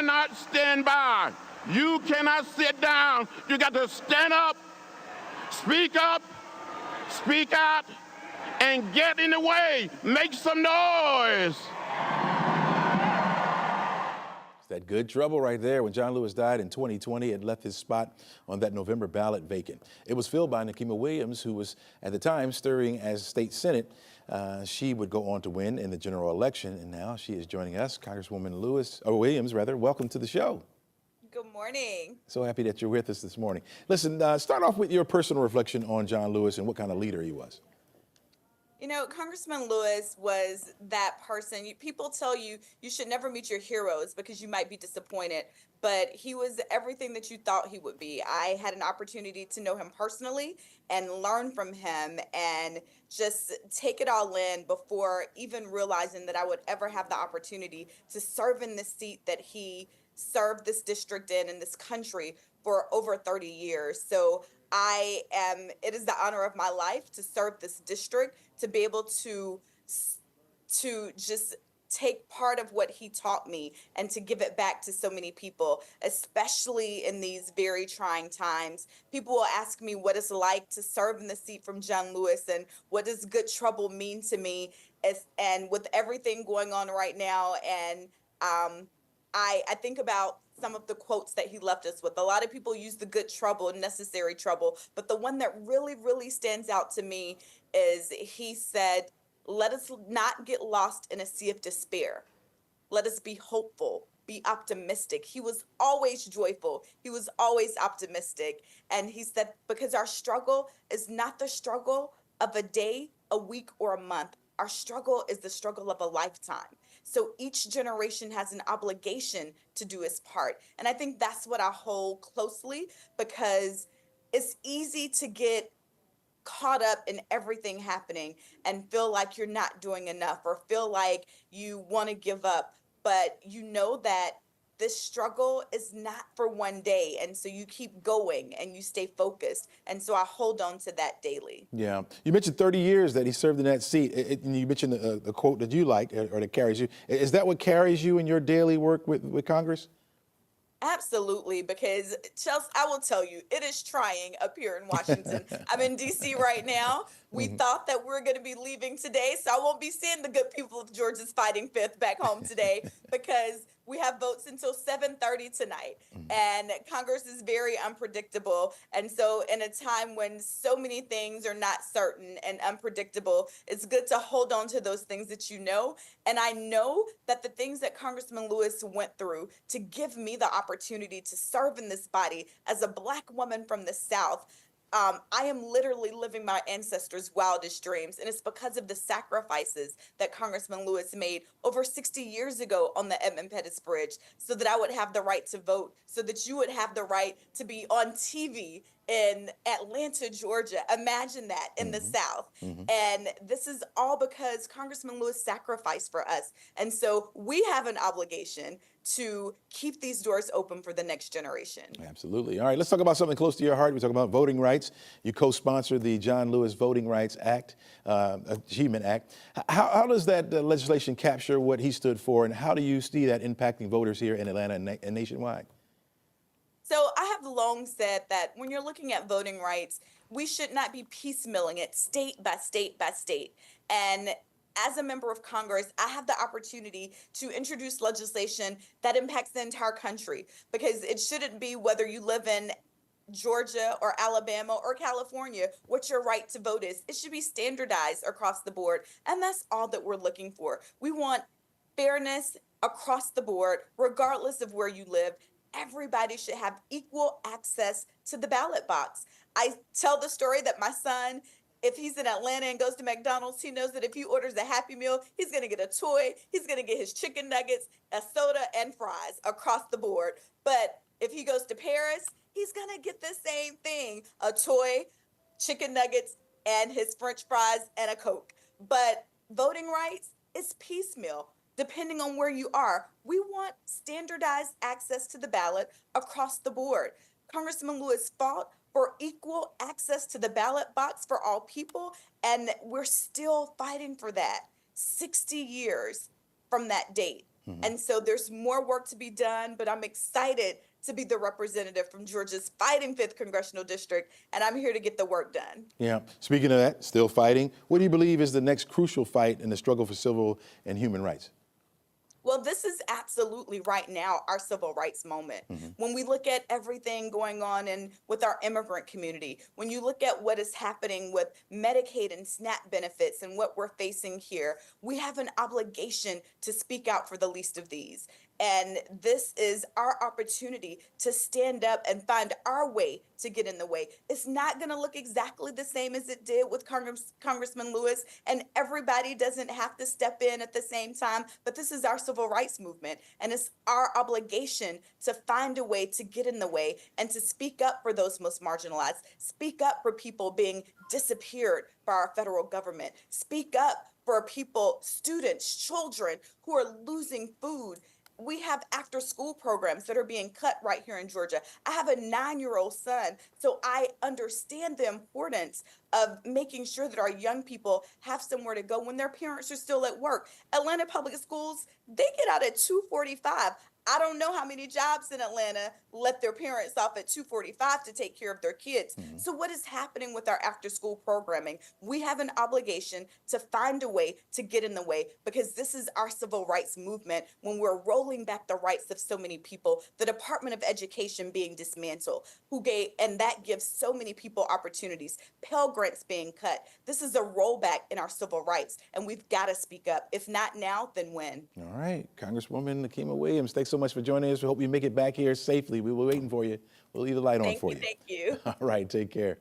cannot stand by. You cannot sit down. You got to stand up, speak out, and get in the way. Make some noise. That good trouble right there. When John Lewis died in 2020, it left his spot on that November ballot vacant. It was filled by Nikema Williams, who was at the time stirring as state senate. She would go on to win in the general election, and now she is joining us. Congresswoman Williams, welcome to the show. Good morning. So happy that you're with us this morning. Listen, start off with your personal reflection on John Lewis and what kind of leader he was. You know, Congressman Lewis was that person. People tell you you should never meet your heroes because you might be disappointed, but he was everything that you thought he would be. I had an opportunity to know him personally and learn from him and just take it all in before even realizing that I would ever have the opportunity to serve in the seat that he served this district in this country for over 30 years. So it is the honor of my life to serve this district, to be able to just take part of what he taught me and to give it back to so many people, especially in these very trying times. People will ask me what it's like to serve in the seat from John Lewis and what does good trouble mean to me, and with everything going on right now. And I think about some of the quotes that he left us with. A lot of people use the good trouble, necessary trouble, but the one that really, really stands out to me is he said, let us not get lost in a sea of despair. Let us be hopeful, be optimistic. He was always joyful. He was always optimistic. And he said, because our struggle is not the struggle of a day, a week, or a month. Our struggle is the struggle of a lifetime. So each generation has an obligation to do its part. And I think that's what I hold closely, because it's easy to get caught up in everything happening and feel like you're not doing enough or feel like you want to give up. But you know that this struggle is not for one day. And so you keep going and you stay focused. And so I hold on to that daily. Yeah. You mentioned 30 years that he served in that seat. And you mentioned the quote that you like or that carries you. Is that what carries you in your daily work with Congress? Absolutely, because Chelsea, I will tell you, it is trying up here in Washington. I'm in D.C. right now. We thought that we're going to be leaving today, so I won't be seeing the good people of Georgia's fighting fifth back home today because we have votes until 7:30 tonight. And Congress is very unpredictable. And so in a time when so many things are not certain and unpredictable, it's good to hold on to those things that you know. And I know that the things that Congressman Lewis went through to give me the opportunity to serve in this body as a Black woman from the South, I am literally living my ancestors' wildest dreams, and it's because of the sacrifices that Congressman Lewis made over 60 years ago on the Edmund Pettus Bridge so that I would have the right to vote, so that you would have the right to be on TV in Atlanta, Georgia. Imagine that in the South. And this is all because Congressman Lewis sacrificed for us. And so we have an obligation to keep these doors open for the next generation. Absolutely. All right, let's talk about something close to your heart. We're talking about voting rights. You co-sponsored the John Lewis Voting Rights Act, Achievement Act. How does that legislation capture what he stood for, and how do you see that impacting voters here in Atlanta and nationwide? So I have long said that when you're looking at voting rights, we should not be piecemealing it state by state by state. And as a member of Congress, I have the opportunity to introduce legislation that impacts the entire country, because it shouldn't be whether you live in Georgia or Alabama or California what your right to vote is. It should be standardized across the board. And that's all that we're looking for. We want fairness across the board, regardless of where you live. Everybody should have equal access to the ballot box. I tell the story that my son, if he's in Atlanta and goes to McDonald's, he knows that if he orders a Happy Meal, he's going to get a toy, he's going to get his chicken nuggets, a soda, and fries across the board. But if he goes to Paris, he's going to get the same thing, a toy, chicken nuggets, and his French fries and a Coke. But voting rights is piecemeal. Depending on where you are, we want standardized access to the ballot across the board. Congressman Lewis fought for equal access to the ballot box for all people, and we're still fighting for that 60 years from that date. And so there's more work to be done, but I'm excited to be the representative from Georgia's fighting 5th Congressional District, and I'm here to get the work done. Yeah. Speaking of that, still fighting, what do you believe is the next crucial fight in the struggle for civil and human rights? Well, this is absolutely right now our civil rights moment. When we look at everything going on with our immigrant community, when you look at what is happening with Medicaid and SNAP benefits and what we're facing here, we have an obligation to speak out for the least of these. And this is our opportunity to stand up and find our way to get in the way. It's not going to look exactly the same as it did with Congressman Lewis, and everybody doesn't have to step in at the same time, but this is our civil rights movement, and it's our obligation to find a way to get in the way and to speak up for those most marginalized, speak up for people being disappeared by our federal government, speak up for people, students, children who are losing food. We have after school programs that are being cut right here in Georgia. I have a 9-year-old son, so I understand the importance of making sure that our young people have somewhere to go when their parents are still at work. Atlanta Public Schools, they get out at 2:45. I don't know how many jobs in Atlanta let their parents off at 2:45 to take care of their kids. So what is happening with our after school programming? We have an obligation to find a way to get in the way, because this is our civil rights movement when we're rolling back the rights of so many people, the Department of Education being dismantled, and that gives so many people opportunities, Pell Grants being cut. This is a rollback in our civil rights, and we've got to speak up. If not now, then when? All right. Congresswoman Nikema Williams, thanks so much for joining us. We hope you make it back here safely. We were waiting for you. We'll leave the light on for you. Thank you. All right. Take care.